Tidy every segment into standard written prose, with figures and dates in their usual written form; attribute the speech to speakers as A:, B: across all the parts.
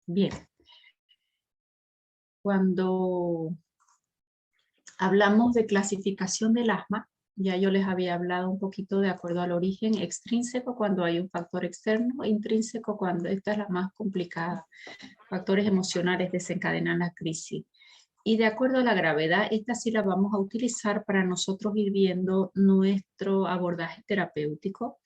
A: Bien, cuando hablamos de clasificación del asma, ya yo les había hablado un poquito de acuerdo al origen extrínseco cuando hay un factor externo, intrínseco cuando esta es la más complicada. Factores emocionales desencadenan la crisis. Y de acuerdo a la gravedad, esta sí la vamos a utilizar para nosotros ir viendo nuestro abordaje terapéutico.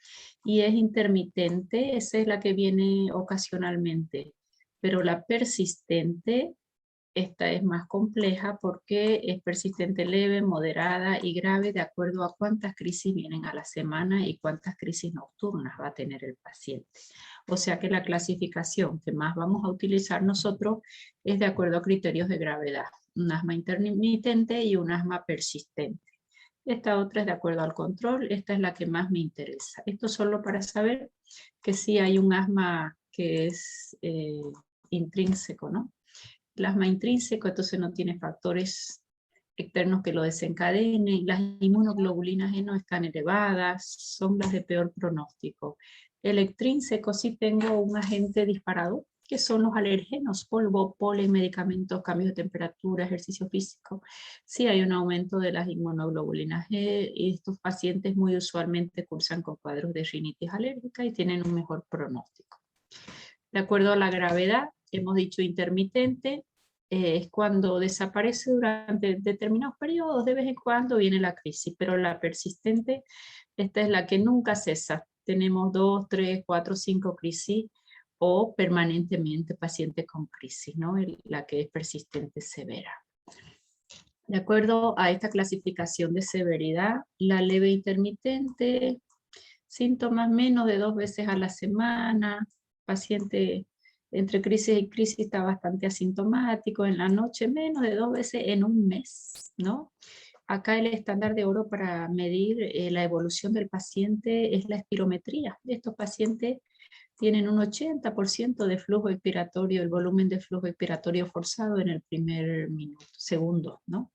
A: Y es intermitente, esa es la que viene ocasionalmente. Pero la persistente, esta es más compleja porque es persistente leve, moderada y grave de acuerdo a cuántas crisis vienen a la semana y cuántas crisis nocturnas va a tener el paciente. O sea que la clasificación que más vamos a utilizar nosotros es de acuerdo a criterios de gravedad. Un asma intermitente y un asma persistente. Esta otra es de acuerdo al control, esta es la que más me interesa. Esto solo para saber que sí hay un asma que es intrínseco, ¿no? El asma intrínseco, entonces no tiene factores externos que lo desencadenen, las inmunoglobulinas G no están elevadas, son las de peor pronóstico. El extrínseco sí tengo un agente disparador, que son los alergenos, polvo, polen, medicamentos, cambios de temperatura, ejercicio físico. Sí hay un aumento de las inmunoglobulinas G y estos pacientes muy usualmente cursan con cuadros de rinitis alérgica y tienen un mejor pronóstico. De acuerdo a la gravedad, hemos dicho intermitente, es cuando desaparece durante determinados periodos, de vez en cuando viene la crisis, pero la persistente, esta es la que nunca cesa. Tenemos 2, 3, 4, 5 crisis o permanentemente pacientes con crisis, ¿no? La que es persistente severa. De acuerdo a esta clasificación de severidad, la leve intermitente, síntomas menos de 2 veces a la semana, paciente entre crisis y crisis está bastante asintomático, en la noche menos de 2 veces en un mes, ¿no? Acá el estándar de oro para medir la evolución del paciente es la espirometría. Estos pacientes tienen un 80% de flujo expiratorio, el volumen de flujo expiratorio forzado en el primer minuto, segundo, ¿no?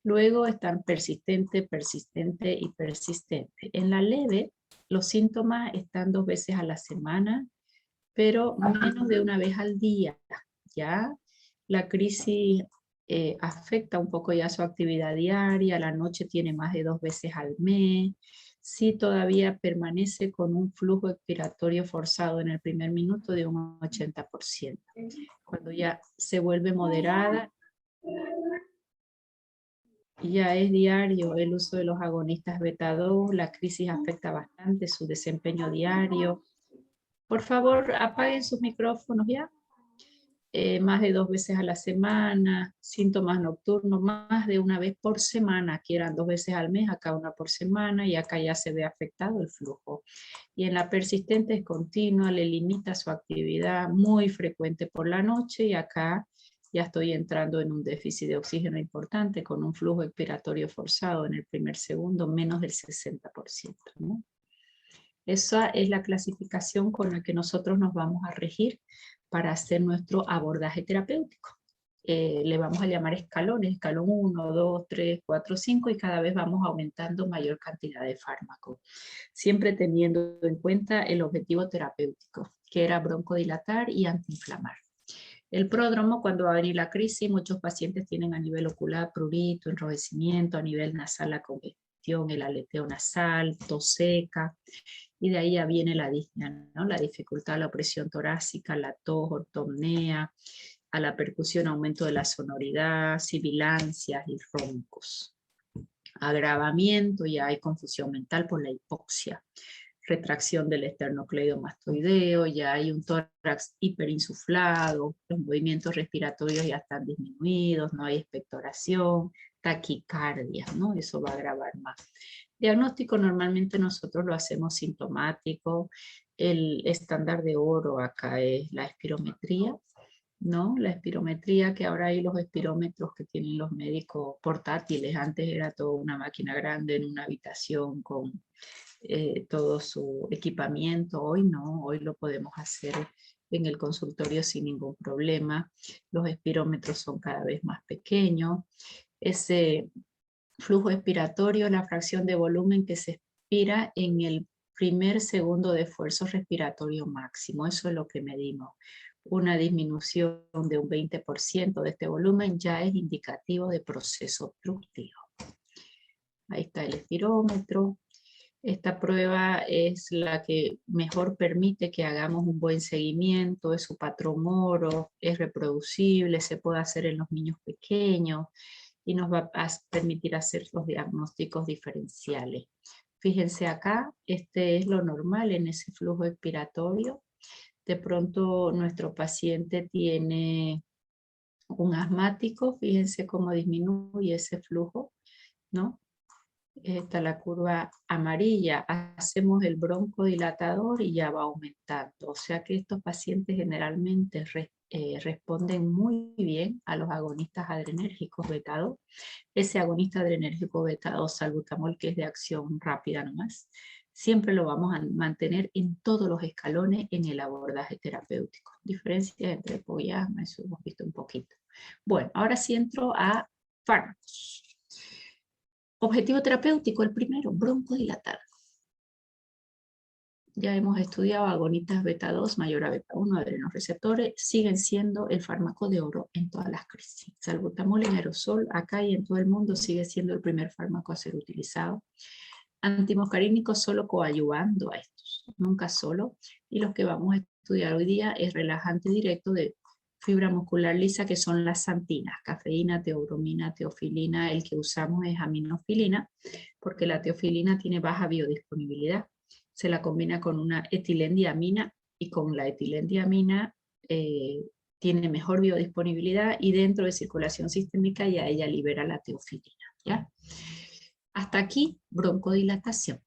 A: Luego están persistente, persistente y persistente. En la leve, los síntomas están 2 veces a la semana, pero menos de 1 vez al día. Ya la crisis afecta un poco ya su actividad diaria, la noche tiene más de 2 veces al mes, sí todavía permanece con un flujo expiratorio forzado en el primer minuto de un 80%. Cuando ya se vuelve moderada, ya es diario el uso de los agonistas beta-2, la crisis afecta bastante su desempeño diario. Por favor, apaguen sus micrófonos ya. Más de 2 veces a la semana, síntomas nocturnos, más de 1 vez por semana, aquí eran 2 veces al mes, acá 1 por semana, y acá ya se ve afectado el flujo. Y en la persistente es continua, le limita su actividad muy frecuente por la noche, y acá ya estoy entrando en un déficit de oxígeno importante con un flujo expiratorio forzado en el primer segundo, menos del 60%, ¿no? Esa es la clasificación con la que nosotros nos vamos a regir para hacer nuestro abordaje terapéutico. Le vamos a llamar escalones, escalón 1, 2, 3, 4, 5 y cada vez vamos aumentando mayor cantidad de fármacos, siempre teniendo en cuenta el objetivo terapéutico, que era broncodilatar y antiinflamar. El pródromo, cuando va a venir la crisis, muchos pacientes tienen a nivel ocular prurito, enrojecimiento, a nivel nasal la congestión, el aleteo nasal, tos seca, y de ahí ya viene la disnea, ¿no? La dificultad, la opresión torácica, la tos, ortopnea, a la percusión, aumento de la sonoridad, sibilancias y roncos. Agravamiento, ya hay confusión mental por la hipoxia. Retracción del esternocleidomastoideo, ya hay un tórax hiperinsuflado, los movimientos respiratorios ya están disminuidos, no hay expectoración, taquicardia, ¿no? Eso va a agravar más. Diagnóstico normalmente nosotros lo hacemos sintomático, el estándar de oro acá es la espirometría, ¿no? La espirometría, que ahora hay los espirómetros que tienen los médicos portátiles, antes era toda una máquina grande en una habitación con todo su equipamiento, hoy no, hoy lo podemos hacer en el consultorio sin ningún problema, los espirómetros son cada vez más pequeños, ese flujo expiratorio, la fracción de volumen que se expira en el primer segundo de esfuerzo respiratorio máximo, eso es lo que medimos. una disminución de un 20% de este volumen ya es indicativo de proceso obstructivo. Ahí está el espirómetro. Esta prueba es la que mejor permite que hagamos un buen seguimiento, es su patrón oro, es reproducible, se puede hacer en los niños pequeños y nos va a permitir hacer los diagnósticos diferenciales. Fíjense acá, este es lo normal en ese flujo expiratorio. De pronto nuestro paciente tiene un asmático, fíjense cómo disminuye ese flujo, ¿no? Esta es la curva amarilla, hacemos el broncodilatador y ya va aumentando. O sea que estos pacientes generalmente responden muy bien a los agonistas adrenérgicos beta 2. Ese agonista adrenérgico beta 2 salbutamol, que es de acción rápida nomás, siempre lo vamos a mantener en todos los escalones en el abordaje terapéutico. Diferencias entre EPO y asma, eso hemos visto un poquito. Bueno, ahora sí entro a fármacos. Objetivo terapéutico, el primero, broncodilatar. Ya hemos estudiado agonistas beta 2, mayor a beta 1, adrenoreceptores, siguen siendo el fármaco de oro en todas las crisis. Salbutamol en aerosol, acá y en todo el mundo, sigue siendo el primer fármaco a ser utilizado. Antimuscarínicos solo coadyuvando a estos, nunca solo. Y los que vamos a estudiar hoy día es relajante directo de fibra muscular lisa, que son las santinas, cafeína, teobromina, teofilina. El que usamos es aminofilina, porque la teofilina tiene baja biodisponibilidad. Se la combina con una etilendiamina y con la etilendiamina tiene mejor biodisponibilidad y dentro de circulación sistémica ya ella libera la teofilina, ¿ya? Hasta aquí, broncodilatación.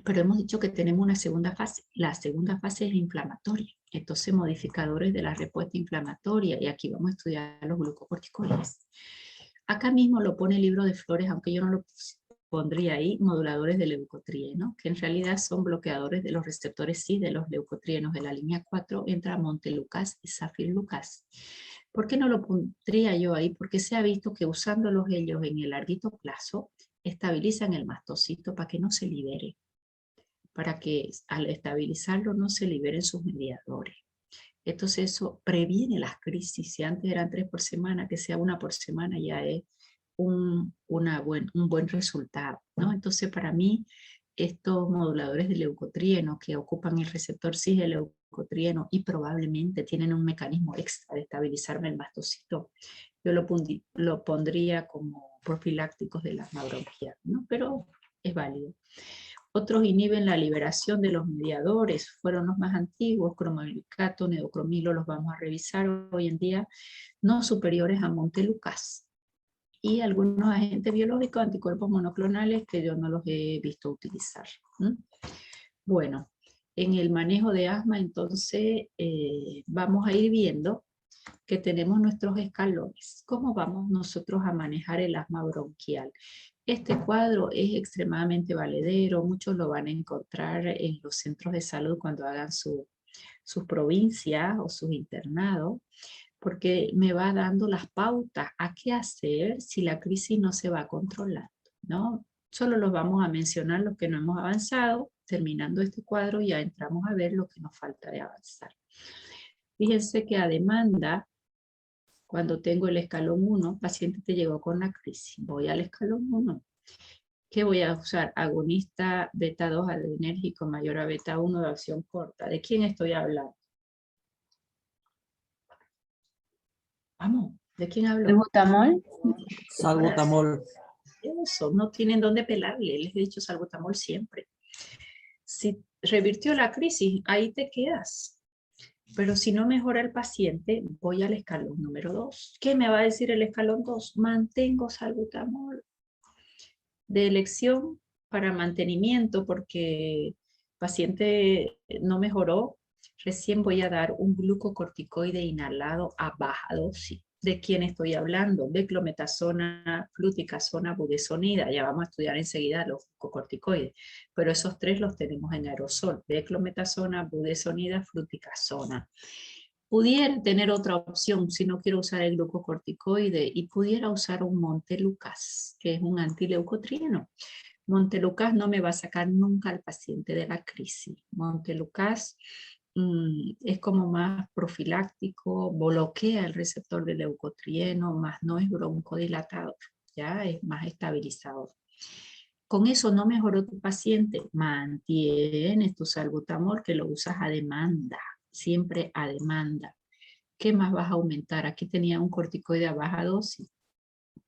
A: Pero hemos dicho que tenemos una segunda fase. La segunda fase es inflamatoria. Entonces, modificadores de la respuesta inflamatoria. Y aquí vamos a estudiar los glucocorticoides. Acá mismo lo pone el libro de Flores, aunque yo no lo pondría ahí, moduladores del leucotrieno, que en realidad son bloqueadores de los receptores sí de los leucotrienos de la línea 4, entra Montelukast y Zafirlukast. ¿Por qué no lo pondría yo ahí? Porque se ha visto que usándolos ellos en el larguito plazo, estabilizan el mastocito para que no se libere, para que al estabilizarlo no se liberen sus mediadores. Entonces eso previene las crisis. Si antes eran 3 por semana, que sea 1 por semana ya es un buen resultado, ¿no? Entonces para mí estos moduladores de leucotrieno que ocupan el receptor cis de leucotrieno y probablemente tienen un mecanismo extra de estabilizarme el mastocito, yo lo pondría como profilácticos de la bronquial, ¿no? Pero es válido. Otros inhiben la liberación de los mediadores, fueron los más antiguos, cromolicato, neocromilo, los vamos a revisar hoy en día, no superiores a Montelukast. Y algunos agentes biológicos, anticuerpos monoclonales, que yo no los he visto utilizar. Bueno, en el manejo de asma, entonces, vamos a ir viendo que tenemos nuestros escalones. ¿Cómo vamos nosotros a manejar el asma bronquial? Este cuadro es extremadamente valedero, muchos lo van a encontrar en los centros de salud cuando hagan sus provincias o sus internados, porque me va dando las pautas a qué hacer si la crisis no se va controlando, ¿no? Solo los vamos a mencionar los que no hemos avanzado. Terminando este cuadro ya entramos a ver lo que nos falta de avanzar. Fíjense que a demanda, cuando tengo el escalón 1, paciente te llegó con la crisis, voy al escalón 1. ¿Qué voy a usar? Agonista beta 2 adrenérgico mayor a beta 1 de acción corta. ¿De quién estoy hablando? Vamos, ¿de quién hablo?
B: ¿Salbutamol?
C: Salbutamol.
A: Eso, no tienen dónde pelarle, les he dicho salbutamol siempre. Si revirtió la crisis, ahí te quedas. Pero si no mejora el paciente, voy al escalón número 2. ¿Qué me va a decir el escalón 2? Mantengo salbutamol de elección para mantenimiento porque el paciente no mejoró. Recién voy a dar un glucocorticoide inhalado a baja dosis. ¿De quién estoy hablando? Beclometasona, fluticasona, budesonida. Ya vamos a estudiar enseguida los glucocorticoides. Pero esos tres los tenemos en aerosol. Beclometasona, budesonida, fluticasona. Pudiera tener otra opción si no quiero usar el glucocorticoide y pudiera usar un Montelukast, que es un antileucotrieno. Montelukast no me va a sacar nunca al paciente de la crisis. Montelukast es como más profiláctico, bloquea el receptor del leucotrieno, más no es broncodilatador, ya es más estabilizador. Con eso no mejoró tu paciente, mantienes tu salbutamol que lo usas a demanda, siempre a demanda. ¿Qué más vas a aumentar? Aquí tenía un corticoide a baja dosis.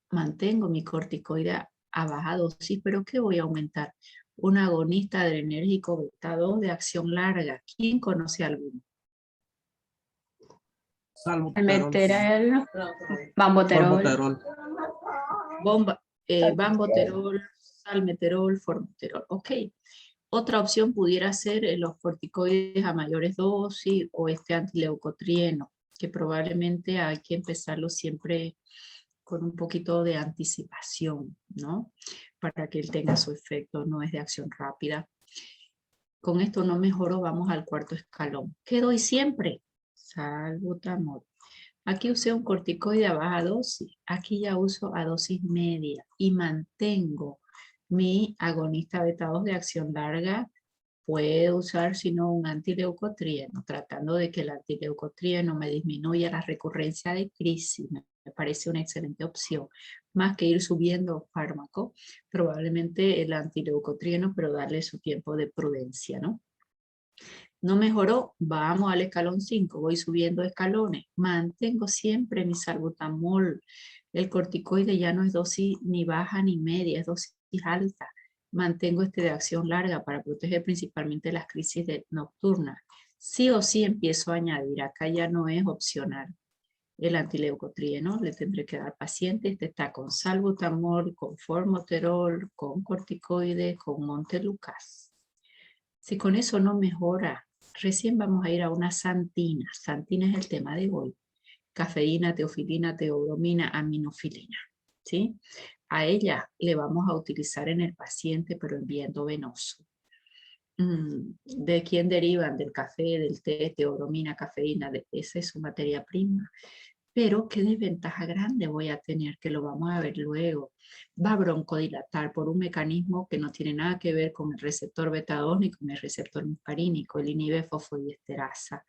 A: Mantengo mi corticoide a baja dosis, pero ¿qué voy a aumentar? Un agonista adrenérgico beta 2 de acción larga. ¿Quién conoce alguno?
C: Salbutamol.
B: Meterol, bamboterol.
C: Formoterol.
A: Bamboterol, salmeterol, formoterol. Ok. Otra opción pudiera ser los corticoides a mayores dosis o este antileucotrieno, que probablemente hay que empezarlo siempre con un poquito de anticipación, ¿no? Para que él tenga su efecto, no es de acción rápida. Con esto no mejoro, vamos al cuarto escalón. ¿Qué doy siempre? Salbutamol. Aquí usé un corticoide a baja dosis, aquí ya uso a dosis media y mantengo mi agonista beta 2 de acción larga. Puedo usar sino un antileucotrieno, tratando de que el antileucotrieno me disminuya la recurrencia de crisis. Me parece una excelente opción. Más que ir subiendo fármaco, probablemente el antileucotrieno, pero darle su tiempo de prudencia, ¿no? No mejoró, vamos al escalón 5, voy subiendo escalones, mantengo siempre mi salbutamol. El corticoide ya no es dosis ni baja ni media, es dosis alta. Mantengo este de acción larga para proteger principalmente las crisis nocturnas. Sí o sí empiezo a añadir, acá ya no es opcional. El antileucotrieno le tendré que dar paciente, este está con salbutamol, con formoterol, con corticoide, con montelukast. Si con eso no mejora, recién vamos a ir a una santina. Santina es el tema de hoy. Cafeína, teofilina, teobromina, aminofilina. ¿Sí? A ella le vamos a utilizar en el paciente, pero en viento venoso. ¿De quién derivan? Del café, del té, teobromina, cafeína. Esa es su materia prima. Pero qué desventaja grande voy a tener, que lo vamos a ver luego. Va a broncodilatar por un mecanismo que no tiene nada que ver con el receptor beta 2 ni con el receptor muscarínico, el inhibe fosfodiesterasa.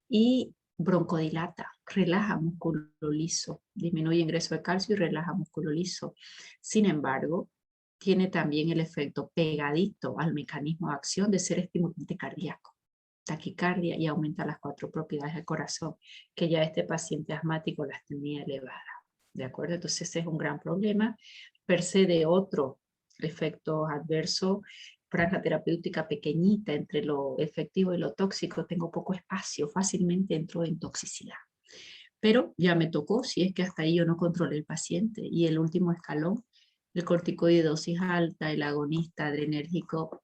A: Y broncodilata, relaja músculo liso, disminuye ingreso de calcio y relaja músculo liso. Sin embargo, tiene también el efecto pegadito al mecanismo de acción de ser estimulante cardíaco, taquicardia, y aumenta las 4 propiedades del corazón, que ya este paciente asmático las tenía elevadas. ¿De acuerdo? Entonces ese es un gran problema. Per se de otro efecto adverso, franja terapéutica pequeñita entre lo efectivo y lo tóxico, tengo poco espacio, fácilmente entro en toxicidad. Pero ya me tocó, si es que hasta ahí yo no controlé el paciente. Y el último escalón, el corticoide de dosis alta, el agonista adrenérgico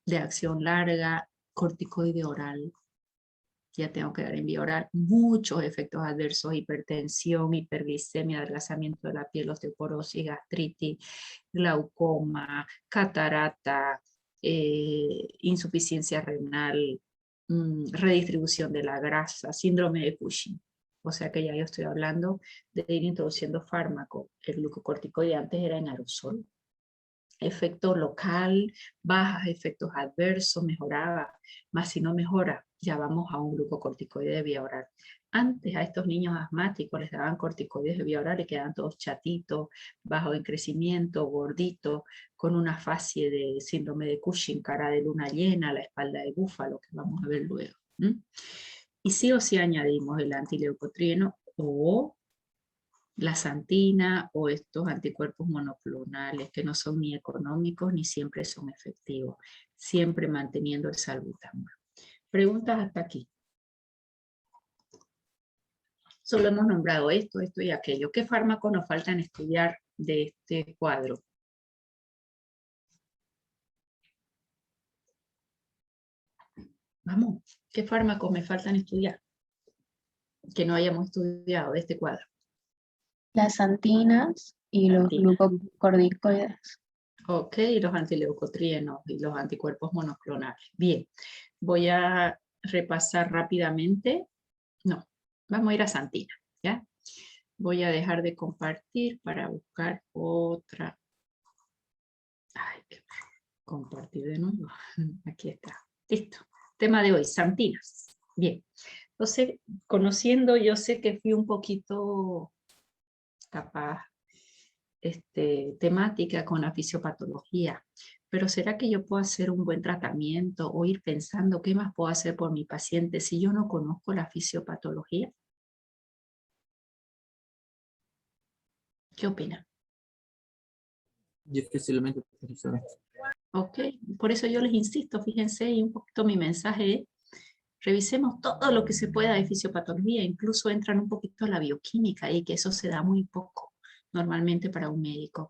A: de acción larga, corticoide oral. Ya tengo que dar en vía oral. Muchos efectos adversos: hipertensión, hiperglicemia, adelgazamiento de la piel, osteoporosis, gastritis, glaucoma, catarata, insuficiencia renal, redistribución de la grasa, síndrome de Cushing. O sea que ya yo estoy hablando de ir introduciendo fármaco. El glucocorticoide antes era en aerosol. Efecto local, bajas efectos adversos, mejoraba, más si no mejora, ya vamos a un glucocorticoide de vía oral. Antes a estos niños asmáticos les daban corticoides de vía oral y quedaban todos chatitos, bajos en crecimiento, gorditos, con una facie de síndrome de Cushing, cara de luna llena, la espalda de búfalo, que vamos a ver luego. Y sí o sí añadimos el antileucotrieno o la santina o estos anticuerpos monoclonales que no son ni económicos ni siempre son efectivos, siempre manteniendo el salbutamol. Preguntas hasta aquí. Solo hemos nombrado esto y aquello. ¿Qué fármacos nos faltan estudiar de este cuadro? Vamos, ¿qué fármacos me faltan estudiar que no hayamos estudiado de este cuadro?
B: Las santinas y los
A: Santina.
B: glucocorticoides.
A: Ok, los antileucotrienos y los anticuerpos monoclonales. Bien, voy a repasar rápidamente. No, vamos a ir a santina, ¿ya? Voy a dejar de compartir para buscar otra. Ay, qué horror. Compartir de nuevo. Aquí está. Listo. Tema de hoy, santinas. Bien, entonces, conociendo, yo sé que fui un poquito capaz temática con la fisiopatología, pero ¿será que yo puedo hacer un buen tratamiento o ir pensando qué más puedo hacer por mi paciente si yo no conozco la fisiopatología? ¿Qué opina?
C: Difícilmente, profesora.
A: Ok, por eso yo les insisto, fíjense, y un poquito mi mensaje es, revisemos todo lo que se pueda de fisiopatología, incluso entran un poquito a la bioquímica y que eso se da muy poco normalmente para un médico.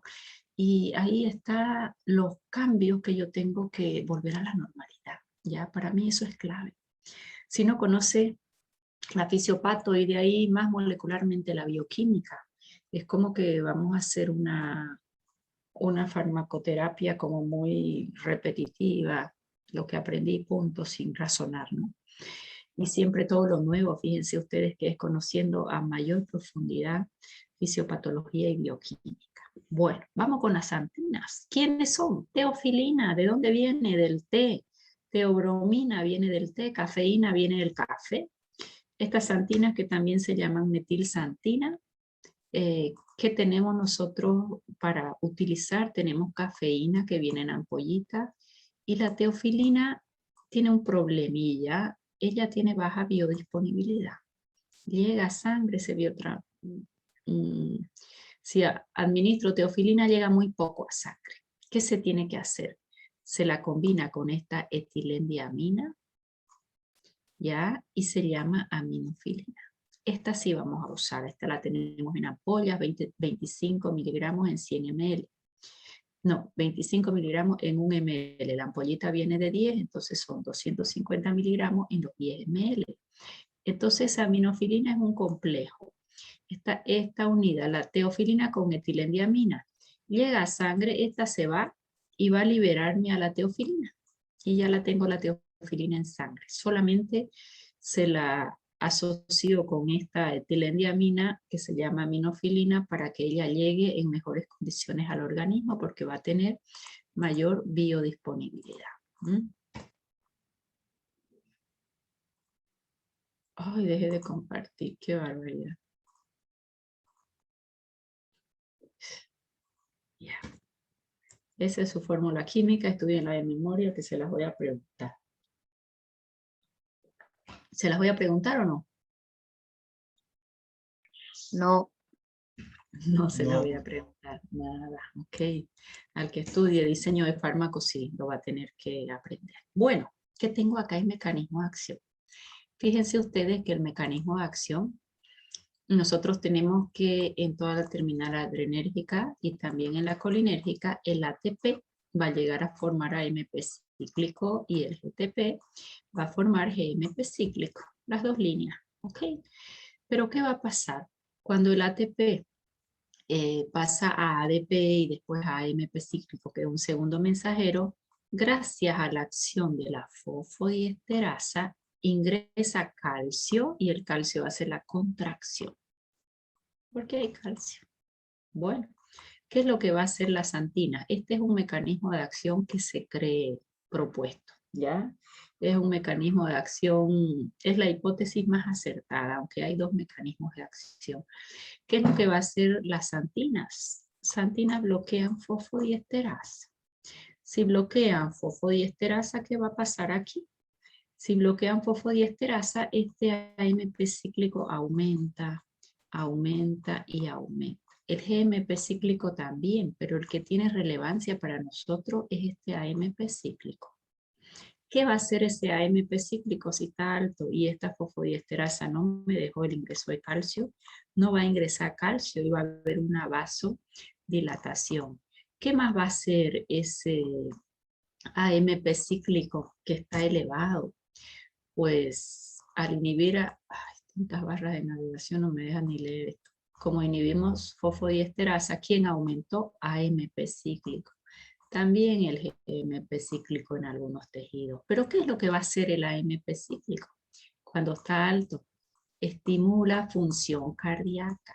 A: Y ahí están los cambios que yo tengo que volver a la normalidad. Ya, para mí eso es clave. Si no conoce la fisiopato y de ahí más molecularmente la bioquímica, es como que vamos a hacer una farmacoterapia como muy repetitiva, lo que aprendí, punto, sin razonar, ¿no? Y siempre todo lo nuevo, fíjense ustedes que es conociendo a mayor profundidad fisiopatología y bioquímica. Bueno, vamos con las antinas. ¿Quiénes son? Teofilina, ¿de dónde viene? Del té. Teobromina viene del té, cafeína viene del café. Estas santinas que también se llaman metilsantina, ¿qué tenemos nosotros para utilizar? Tenemos cafeína que viene en ampollita y la teofilina tiene un problemilla. Ella tiene baja biodisponibilidad. Llega a sangre, se biotra. Si administro teofilina llega muy poco a sangre. ¿Qué se tiene que hacer? Se la combina con esta etilendiamina, ¿ya? Y se llama aminofilina. Esta sí vamos a usar, esta la tenemos en ampollas, 25 miligramos en 100 ml. No, 25 miligramos en 1 ml. La ampollita viene de 10, entonces son 250 miligramos en los 10 ml. Entonces, aminofilina es un complejo. Esta unida, la teofilina con etilendiamina, llega a sangre, esta se va y va a liberarme a la teofilina. Y ya la tengo la teofilina en sangre. Solamente se la asocio con esta etilendiamina que se llama aminofilina para que ella llegue en mejores condiciones al organismo porque va a tener mayor biodisponibilidad. Ay, dejé de compartir, qué barbaridad. Ya. Esa es su fórmula química, estudienla de memoria que se las voy a preguntar. ¿Se las voy a preguntar o no?
B: No.
A: No se las voy a preguntar, nada, ok. Al que estudie diseño de fármacos sí, lo va a tener que aprender. Bueno, ¿qué tengo acá? El mecanismo de acción. Fíjense ustedes que el mecanismo de acción, nosotros tenemos que en toda la terminal adrenérgica y también en la colinérgica, el ATP va a llegar a formar AMP cíclico y el GTP va a formar GMP cíclico, las dos líneas, ¿ok? Pero ¿qué va a pasar? Cuando el ATP pasa a ADP y después a AMP cíclico, que es un segundo mensajero, gracias a la acción de la fosfodiesterasa, ingresa calcio y el calcio hace la contracción. ¿Por qué hay calcio? Bueno, ¿qué es lo que va a hacer la santina? Este es un mecanismo de acción que se cree propuesto, ¿ya? Es un mecanismo de acción, es la hipótesis más acertada, aunque hay dos mecanismos de acción. ¿Qué es lo que va a hacer las santinas? Santinas bloquean fosfodiesterasa. Si bloquean fosfodiesterasa, ¿qué va a pasar aquí? Si bloquean fosfodiesterasa, este AMP cíclico aumenta, aumenta y aumenta. El GMP cíclico también, pero el que tiene relevancia para nosotros es este AMP cíclico. ¿Qué va a hacer ese AMP cíclico si está alto y esta fosfodiesterasa no me dejó el ingreso de calcio? No va a ingresar calcio y va a haber una vasodilatación. ¿Qué más va a hacer ese AMP cíclico que está elevado? Pues al inhibir tantas barras de navegación no me dejan ni leer esto. Como inhibimos fosfodiesterasa, ¿quién aumentó? AMP cíclico. También el GMP cíclico en algunos tejidos. ¿Pero qué es lo que va a hacer el AMP cíclico? Cuando está alto, estimula función cardíaca.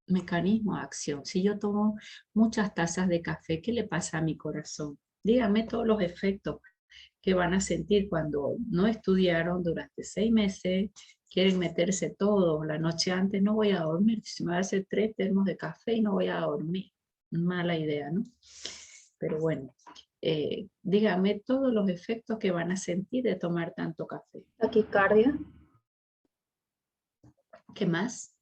A: Mecanismo de acción. Si yo tomo muchas tazas de café, ¿qué le pasa a mi corazón? Dígame todos los efectos que van a sentir cuando no estudiaron durante 6 meses, quieren meterse todo, la noche antes no voy a dormir, si me voy a hacer 3 termos de café y no voy a dormir. Mala idea, ¿no? Pero bueno, dígame todos los efectos que van a sentir de tomar tanto café.
B: Taquicardia.
A: ¿Qué más?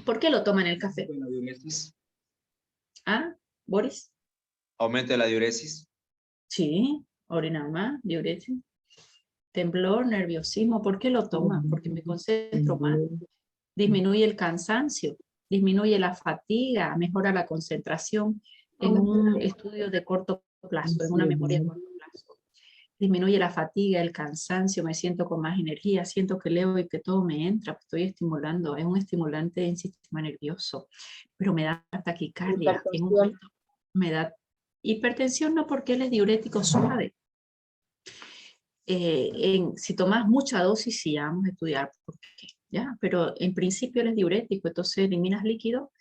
A: ¿Por qué lo toman el café?
D: La diuresis.
A: ¿Ah, Boris?
D: Aumento de la diuresis.
A: Sí, orinar más, diuresis. Temblor, nerviosismo. ¿Por qué lo toman? Porque me concentro más. Disminuye el cansancio, disminuye la fatiga, mejora la concentración en un estudio de corto plazo, en una memoria de corto plazo. Disminuye la fatiga, el cansancio, me siento con más energía, siento que leo y que todo me entra, estoy estimulando, es un estimulante en sistema nervioso, pero me da taquicardia, en un momento me da hipertensión, no, porque él es diurético suave. Si tomas mucha dosis, sí, ya vamos a estudiar por qué, ¿ya? Pero en principio él es diurético, entonces eliminas líquido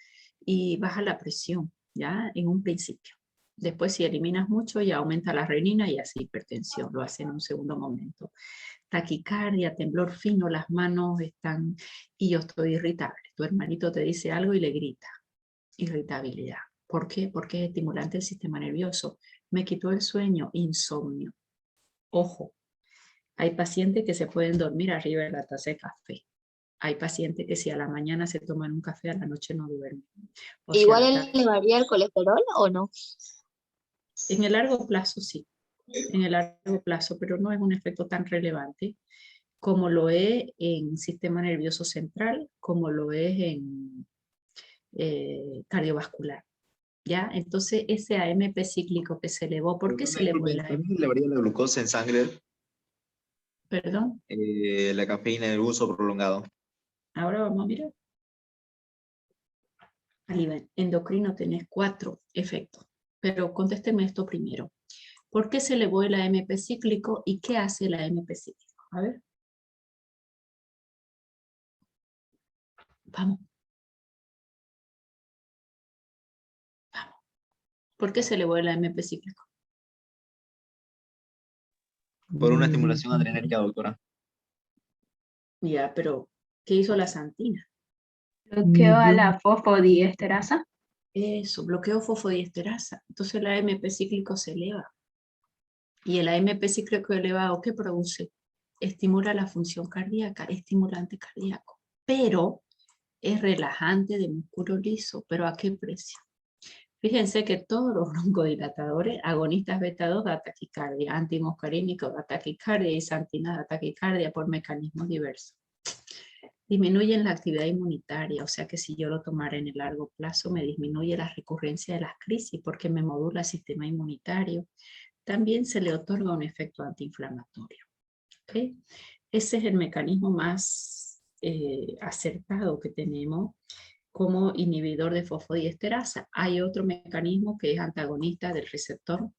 A: y baja la presión, ¿ya? En un principio. Después si eliminas mucho ya aumenta la renina y así hipertensión, lo hace en un segundo momento. Taquicardia, temblor fino, las manos están, y yo estoy irritable. Tu hermanito te dice algo y le grita. Irritabilidad. ¿Por qué? Porque es estimulante del sistema nervioso. Me quitó el sueño, insomnio. Ojo, hay pacientes que se pueden dormir arriba de la taza de café. Hay pacientes que si a la mañana se toman un café, a la noche no duermen. O
E: ¿Igual
A: sea,
E: elevaría el colesterol o no?
A: en el largo plazo sí, en el largo plazo, pero no es un efecto tan relevante como lo es en sistema nervioso central, como lo es en cardiovascular. ¿Ya? Entonces ese AMP cíclico que se elevó, ¿por qué se elevó el AMP?
D: ¿También elevaría la glucosa en sangre?
A: Perdón,
D: La cafeína en el uso prolongado.
A: ahora vamos a mirar. A nivel endocrino tenés 4 efectos, pero contésteme esto primero. ¿Por qué se elevó el AMP cíclico y qué hace el AMP cíclico? A ver. Vamos. Vamos. ¿Por qué se elevó el AMP cíclico?
D: Por una estimulación adrenérgica, doctora.
A: Ya, pero ¿qué hizo la santina?
B: Bloqueo a la fosfodiesterasa.
A: Eso, bloqueo fosfodiesterasa. Entonces el AMP cíclico se eleva. Y el AMP cíclico elevado, ¿qué produce? Estimula la función cardíaca, estimulante cardíaco. Pero es relajante de músculo liso. ¿Pero a qué precio? Fíjense que todos los broncodilatadores, agonistas beta-2 da taquicardia, antimuscarínicos da taquicardia y santinas da taquicardia por mecanismos diversos. Disminuyen la actividad inmunitaria, o sea que si yo lo tomara en el largo plazo me disminuye la recurrencia de las crisis porque me modula el sistema inmunitario. También se le otorga un efecto antiinflamatorio. ¿Okay? Ese es el mecanismo más acertado que tenemos como inhibidor de fosfodiesterasa. Hay otro mecanismo que es antagonista del receptor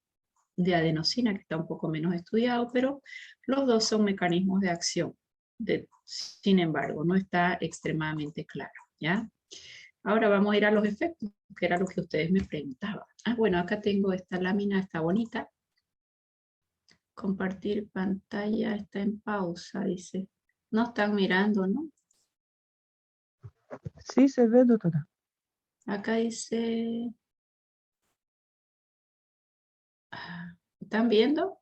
A: de adenosina, que está un poco menos estudiado, pero los dos son mecanismos de acción. Sin embargo, no está extremadamente claro, ¿ya? Ahora vamos a ir a los efectos, que era lo que ustedes me preguntaban. Ah, bueno, acá tengo esta lámina, está bonita. Compartir pantalla está en pausa, dice. No están mirando, ¿no?
C: Sí, se ve, doctora.
A: Acá dice... ¿Están viendo?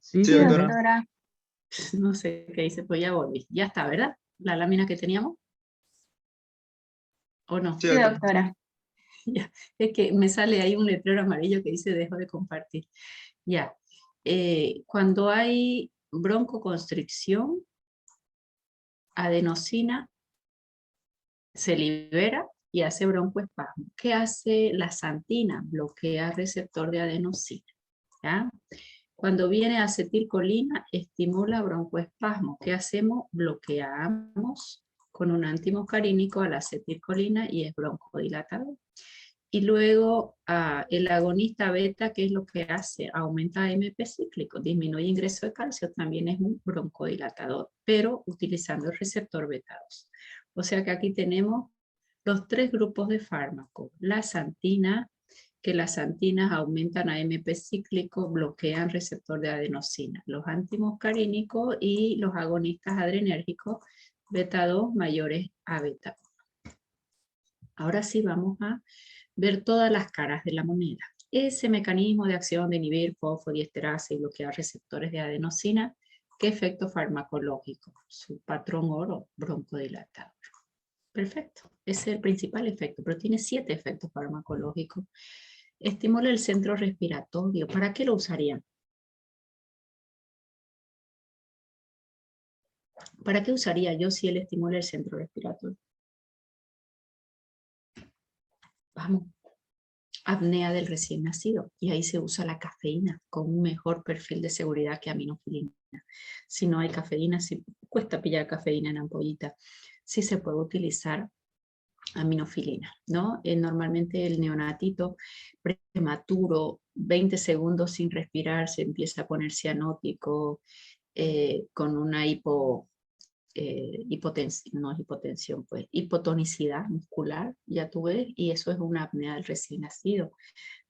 C: Sí,
D: Sí,
B: Sí,
D: doctora.
B: doctora.
A: No sé qué dice, pues ya volví. Ya está, ¿verdad? La lámina que teníamos. ¿O no?
D: Sí,
B: Sí,
D: doctora.
B: doctora.
A: Ya. Es que me sale ahí un letrero amarillo que dice dejo de compartir. Ya. Cuando hay broncoconstricción, adenosina se libera y hace broncoespasmo. ¿Qué hace la santina? Bloquea el receptor de adenosina. ¿Ya? Cuando viene acetilcolina, estimula broncoespasmo. ¿Qué hacemos? Bloqueamos con un antimuscarínico a la acetilcolina y es broncodilatador. Y luego el agonista beta, ¿qué es lo que hace? Aumenta AMP cíclico, disminuye ingreso de calcio, también es un broncodilatador, pero utilizando el receptor beta 2. O sea que aquí tenemos los 3 grupos de fármacos, la santina, que las antinas aumentan AMP cíclico, bloquean receptor de adenosina. Los antimuscarínicos y los agonistas adrenérgicos, beta 2 mayores a beta 1. Ahora sí vamos a ver todas las caras de la moneda. Ese mecanismo de acción de inhibir fosfodiesterasa y bloquear receptores de adenosina, ¿qué efecto farmacológico? Su patrón oro broncodilatador. Perfecto, ese es el principal efecto, pero tiene 7 efectos farmacológicos. Estimula el centro respiratorio. ¿Para qué lo usarían? ¿Para qué usaría yo si él estimula el centro respiratorio? Vamos. Apnea del recién nacido, y ahí se usa la cafeína con un mejor perfil de seguridad que aminofilina. Si no hay cafeína, si cuesta pillar cafeína en ampollita, sí se puede utilizar aminofilina, ¿no? Normalmente el neonatito prematuro, 20 segundos sin respirar, se empieza a poner cianótico con una hipotonicidad muscular, ya tú ves, y eso es una apnea del recién nacido.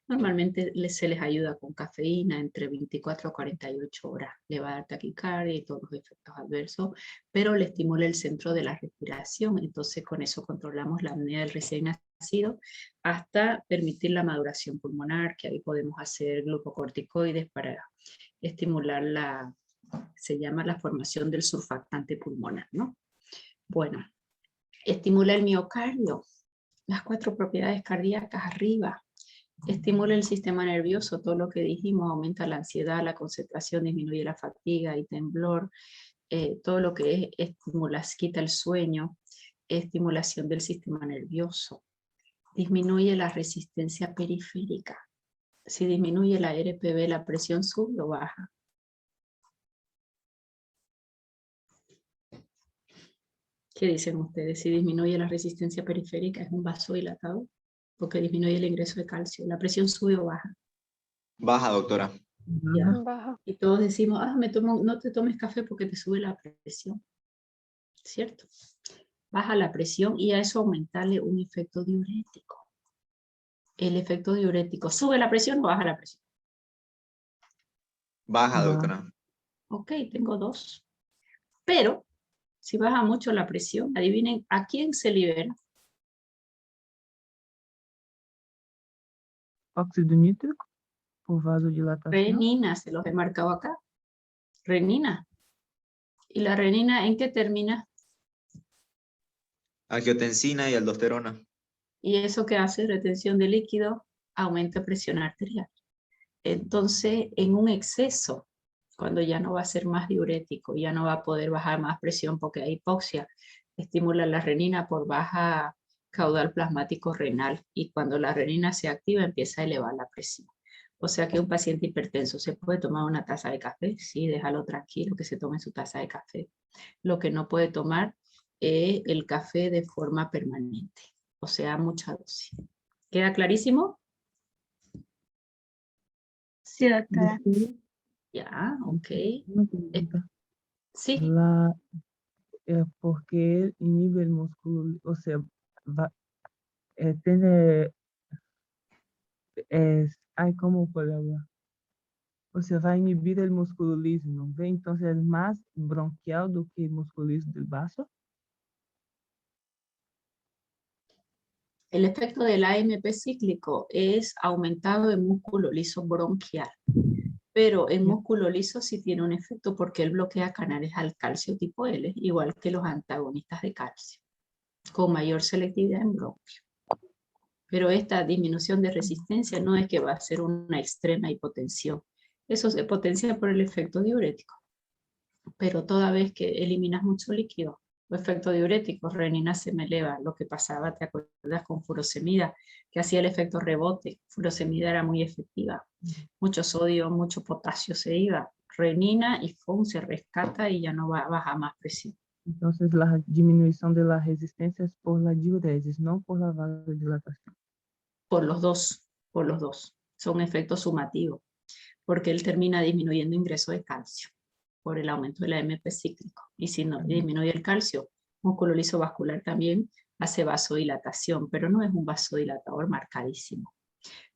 A: Normalmente se les ayuda con cafeína entre 24 a 48 horas. Le va a dar taquicardia y todos los efectos adversos, pero le estimula el centro de la respiración. Entonces con eso controlamos la apnea del recién nacido hasta permitir la maduración pulmonar, que ahí podemos hacer glucocorticoides para estimular se llama la formación del surfactante pulmonar, ¿no? Bueno, estimula el miocardio, las 4 propiedades cardíacas arriba. Estimula el sistema nervioso, todo lo que dijimos, aumenta la ansiedad, la concentración, disminuye la fatiga y temblor, todo lo que quita el sueño, estimulación del sistema nervioso, disminuye la resistencia periférica. Si disminuye la RPV, la presión sube o baja. ¿Qué dicen ustedes? Si disminuye la resistencia periférica, ¿es un vasodilatador? Porque disminuye el ingreso de calcio. ¿La presión sube o baja?
D: Baja, doctora.
A: Ya.
F: Baja.
A: Y todos decimos, no te tomes café porque te sube la presión. ¿Cierto? Baja la presión y a eso aumentarle un efecto diurético. El efecto diurético, ¿sube la presión o baja la presión?
D: Baja, doctora.
A: Ok, tengo 2. Pero, si baja mucho la presión, adivinen, ¿a quién se libera?
G: Óxido nítrico por vasodilatación.
A: Renina, se los he marcado acá. Renina. ¿Y la renina en qué termina?
D: Angiotensina y aldosterona.
A: ¿Y eso qué hace? Retención de líquido, aumenta presión arterial. Entonces, en un exceso, cuando ya no va a ser más diurético, ya no va a poder bajar más presión porque hay hipoxia, estimula la renina por baja caudal plasmático renal y cuando la renina se activa empieza a elevar la presión. O sea que un paciente hipertenso se puede tomar una taza de café, sí, déjalo tranquilo que se tome su taza de café. Lo que no puede tomar es el café de forma permanente, o sea, mucha dosis. ¿Queda clarísimo?
B: Sí, doctora.
A: Ya, ok.
G: Una pregunta.
A: Sí,
G: ¿Por qué inhibe el músculo? O sea, tiene, ay, ¿cómo puedo hablar? O sea, va a inhibir el musculismo, ¿ve? Entonces es más bronquial do que el musculismo del vaso.
A: el efecto del AMP cíclico es aumentado en músculo liso bronquial, pero en músculo liso sí tiene un efecto porque él bloquea canales al calcio tipo L, igual que los antagonistas de calcio, con mayor selectividad en bronquio. Pero esta disminución de resistencia no es que va a ser una extrema hipotensión. Eso se potencia por el efecto diurético. Pero toda vez que eliminas mucho líquido, o efecto diurético, renina se me eleva. Lo que pasaba, ¿te acuerdas con furosemida? Que hacía el efecto rebote. Furosemida era muy efectiva. Mucho sodio, mucho potasio se iba. Renina y FON se rescata y ya no va a bajar más presión.
G: Entonces la disminución de la resistencia es por la diuresis, no por la vasodilatación.
A: Por los dos. Son efectos sumativos, porque él termina disminuyendo ingreso de calcio por el aumento de la AMP cíclico. Y si no disminuye el calcio, músculo liso vascular también hace vasodilatación, pero no es un vasodilatador marcadísimo.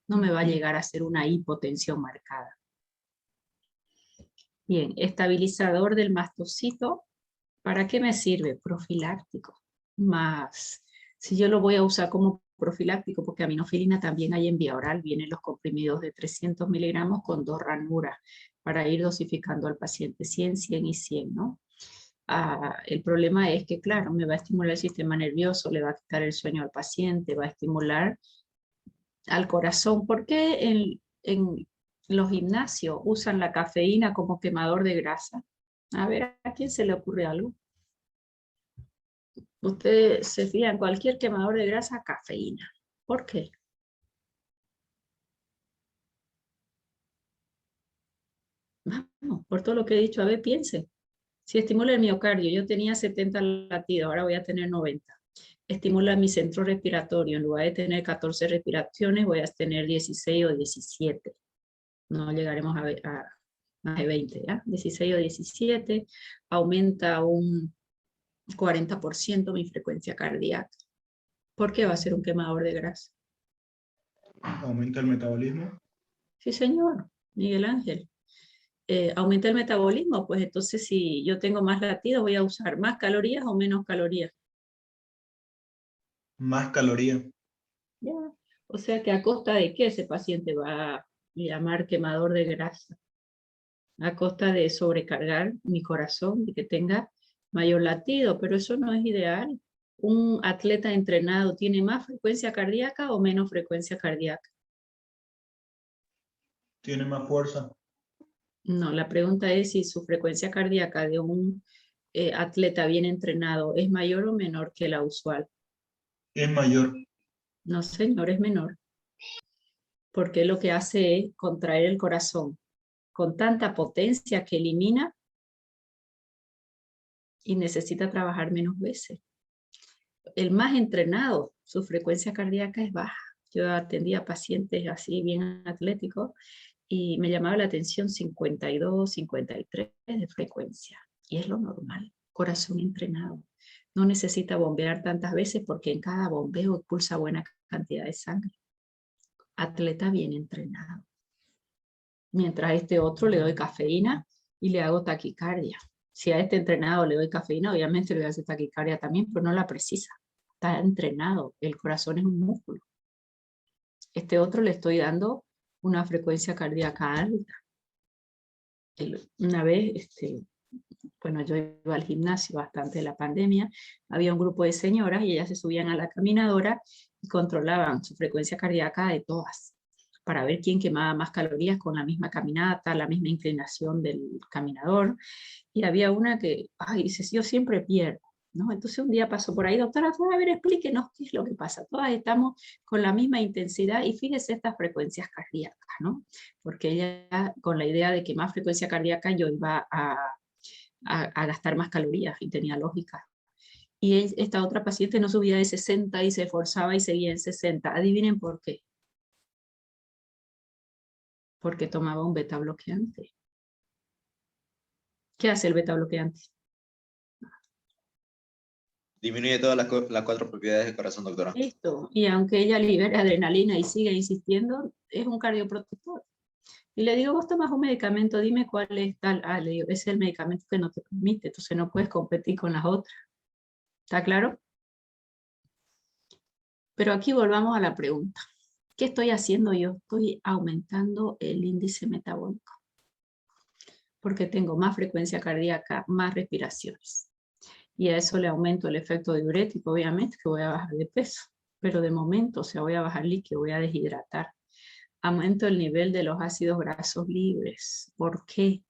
A: No me va a llegar a ser una hipotensión marcada. Bien, estabilizador del mastocito. ¿Para qué me sirve? Profiláctico. Más, si yo lo voy a usar como profiláctico, porque aminofilina también hay en vía oral, vienen los comprimidos de 300 miligramos con 2 ranuras para ir dosificando al paciente 100, 100 y 100, ¿no? El problema es que, claro, me va a estimular el sistema nervioso, le va a quitar el sueño al paciente, va a estimular al corazón. ¿Por qué en los gimnasios usan la cafeína como quemador de grasa? A ver, ¿a quién se le ocurre algo? Usted se fija en cualquier quemador de grasa, cafeína. ¿Por qué? Vamos, por todo lo que he dicho, a ver, piense. Si estimula el miocardio, yo tenía 70 latidos, ahora voy a tener 90. Estimula mi centro respiratorio, en lugar de tener 14 respiraciones, voy a tener 16 o 17. No llegaremos a más de 20, ¿ya? 16 o 17, aumenta un 40% mi frecuencia cardíaca. ¿Por qué va a ser un quemador de grasa?
F: Aumenta el metabolismo.
A: Sí, señor, Miguel Ángel. ¿Aumenta el metabolismo? Pues entonces si yo tengo más latidos, voy a usar más calorías o menos calorías.
F: Más calorías.
A: Ya. O sea que a costa de qué ese paciente va a llamar quemador de grasa. A costa de sobrecargar mi corazón, de que tenga mayor latido, pero eso no es ideal. ¿Un atleta entrenado tiene más frecuencia cardíaca o menos frecuencia cardíaca?
F: Tiene más fuerza.
A: No, la pregunta es si su frecuencia cardíaca de un atleta bien entrenado es mayor o menor que la usual.
F: Es mayor.
A: No, señor, es menor. Porque lo que hace es contraer el corazón con tanta potencia que elimina y necesita trabajar menos veces. El más entrenado, su frecuencia cardíaca es baja. Yo atendía pacientes así bien atléticos y me llamaba la atención 52, 53 de frecuencia. Y es lo normal, corazón entrenado. No necesita bombear tantas veces porque en cada bombeo expulsa buena cantidad de sangre. Atleta bien entrenado. Mientras a este otro le doy cafeína y le hago taquicardia. Si a este entrenado le doy cafeína, obviamente le voy a hacer taquicardia también, pero no la precisa. Está entrenado, el corazón es un músculo. Este otro le estoy dando una frecuencia cardíaca alta. Una vez, bueno, yo iba al gimnasio bastante de la pandemia, había un grupo de señoras y ellas se subían a la caminadora y controlaban su frecuencia cardíaca de todas, para ver quién quemaba más calorías con la misma caminata, la misma inclinación del caminador. Y había una que, ay, dice, yo siempre pierdo, ¿no? Entonces un día pasó por ahí, doctora, a ver, explíquenos qué es lo que pasa. Todas estamos con la misma intensidad y fíjese estas frecuencias cardíacas, ¿no? Porque ella, con la idea de que más frecuencia cardíaca yo iba a gastar más calorías y tenía lógica. Y esta otra paciente no subía de 60 y se esforzaba y seguía en 60. Adivinen por qué. Porque tomaba un beta bloqueante. ¿Qué hace el beta bloqueante?
D: Disminuye todas las 4 propiedades del corazón, doctora.
A: Listo. Y aunque ella libere adrenalina y siga insistiendo, es un cardioprotector. Y le digo, vos tomas un medicamento, dime cuál es tal. Ah, le digo, ese es el medicamento que no te permite, entonces no puedes competir con las otras. ¿Está claro? Pero aquí volvamos a la pregunta. ¿Qué estoy haciendo yo? Estoy aumentando el índice metabólico. Porque tengo más frecuencia cardíaca, más respiraciones. Y a eso le aumento el efecto diurético, obviamente, que voy a bajar de peso. Pero de momento, o sea, voy a bajar líquido, voy a deshidratar. Aumento el nivel de los ácidos grasos libres. ¿Por qué?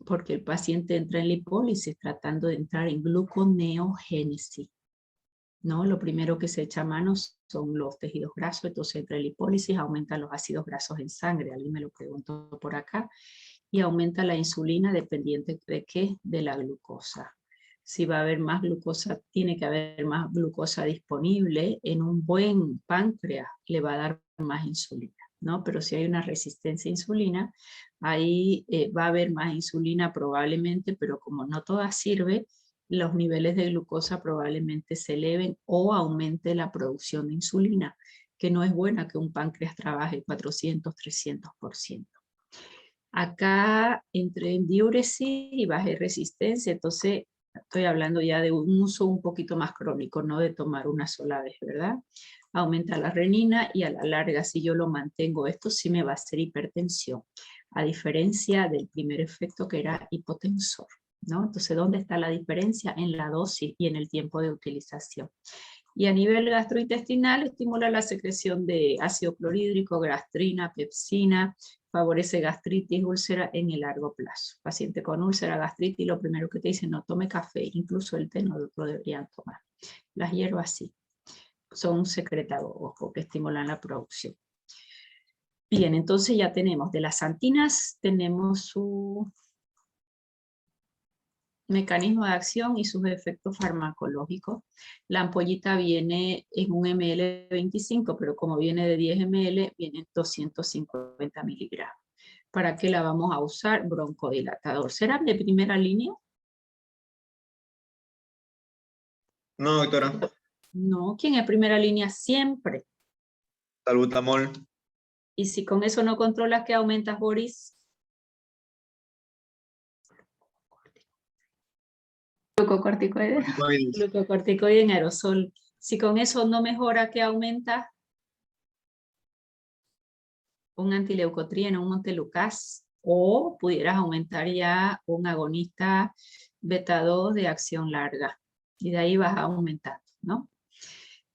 A: Porque el paciente entra en lipólisis tratando de entrar en gluconeogénesis. ¿No? Lo primero que se echa a mano son los tejidos grasos, entonces entra en lipólisis, aumentan los ácidos grasos en sangre, alguien me lo preguntó por acá, y aumenta la insulina dependiente de qué, de la glucosa. Si va a haber más glucosa, tiene que haber más glucosa disponible en un buen páncreas, le va a dar más insulina, ¿no? Pero si hay una resistencia a insulina, ahí va a haber más insulina probablemente, pero como no toda sirve, los niveles de glucosa probablemente se eleven o aumente la producción de insulina, que no es buena que un páncreas trabaje 400, 300%. Acá entre en diuresis y bajé resistencia, entonces estoy hablando ya de un uso un poquito más crónico, no de tomar una sola vez, ¿verdad? Aumenta la renina y a la larga, si yo lo mantengo, esto sí me va a hacer hipertensión, a diferencia del primer efecto que era hipotensor, ¿no? Entonces, ¿dónde está la diferencia? En la dosis y en el tiempo de utilización. Y a nivel gastrointestinal estimula la secreción de ácido clorhídrico, gastrina, pepsina, favorece gastritis, úlcera en el largo plazo. Paciente con úlcera, gastritis, lo primero que te dicen, no tome café, incluso el té no lo deberían tomar. Las hierbas sí, son un secretagogos que estimulan la producción. Bien, entonces ya tenemos de las antinas, tenemos su mecanismo de acción y sus efectos farmacológicos. La ampollita viene en un ml 25, pero como viene de 10 ml, viene en 250 miligramos. ¿Para qué la vamos a usar? Broncodilatador. ¿Serán de primera línea?
D: No, doctora.
A: No, ¿quién es primera línea? Siempre.
D: Salbutamol.
A: Y si con eso no controlas, ¿qué aumentas, Boris?
B: Glucocorticoides.
A: Glucocorticoide en aerosol. Si con eso no mejora, ¿qué aumenta? Un antileucotrieno, un montelukast, o pudieras aumentar ya un agonista beta 2 de acción larga. Y de ahí vas aumentando, ¿no?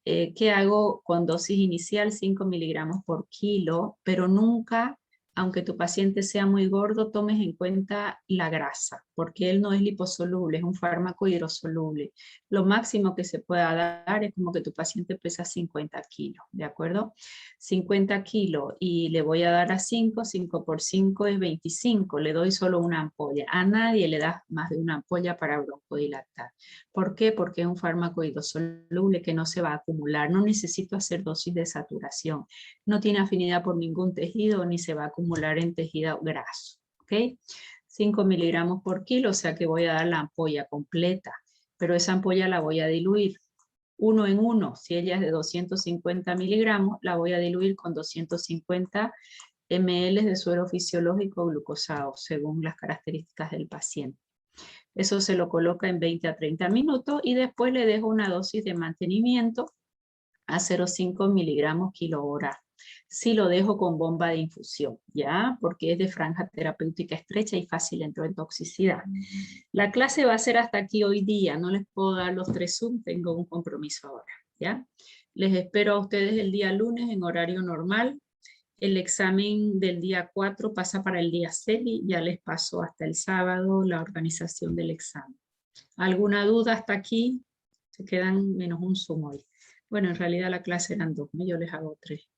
A: ¿Qué hago con dosis inicial? 5 miligramos por kilo, pero nunca, aunque tu paciente sea muy gordo, tomes en cuenta la grasa, porque él no es liposoluble, es un fármaco hidrosoluble. Lo máximo que se pueda dar es como que tu paciente pesa 50 kilos, ¿de acuerdo? 50 kilos y le voy a dar a 5, 5 por 5 es 25, le doy solo una ampolla. A nadie le das más de una ampolla para broncodilatar. ¿Por qué? Porque es un fármaco hidrosoluble que no se va a acumular, no necesito hacer dosis de saturación, no tiene afinidad por ningún tejido ni se va a acumular en tejido graso, ¿ok? 5 miligramos por kilo, o sea que voy a dar la ampolla completa, pero esa ampolla la voy a diluir 1 en 1, si ella es de 250 miligramos, la voy a diluir con 250 ml de suero fisiológico glucosado, según las características del paciente. Eso se lo coloca en 20 a 30 minutos y después le dejo una dosis de mantenimiento a 0,5 miligramos kilo hora. Si lo dejo con bomba de infusión, ¿ya? Porque es de franja terapéutica estrecha y fácil en toxicidad. La clase va a ser hasta aquí hoy día, no les puedo dar los 3 Zoom, tengo un compromiso ahora, ¿ya? Les espero a ustedes el día lunes en horario normal. El examen del día 4 pasa para el día 6 y ya les paso hasta el sábado la organización del examen. ¿Alguna duda hasta aquí? Se quedan menos un Zoom hoy. Bueno, en realidad la clase eran 2, ¿no? Yo les hago 3.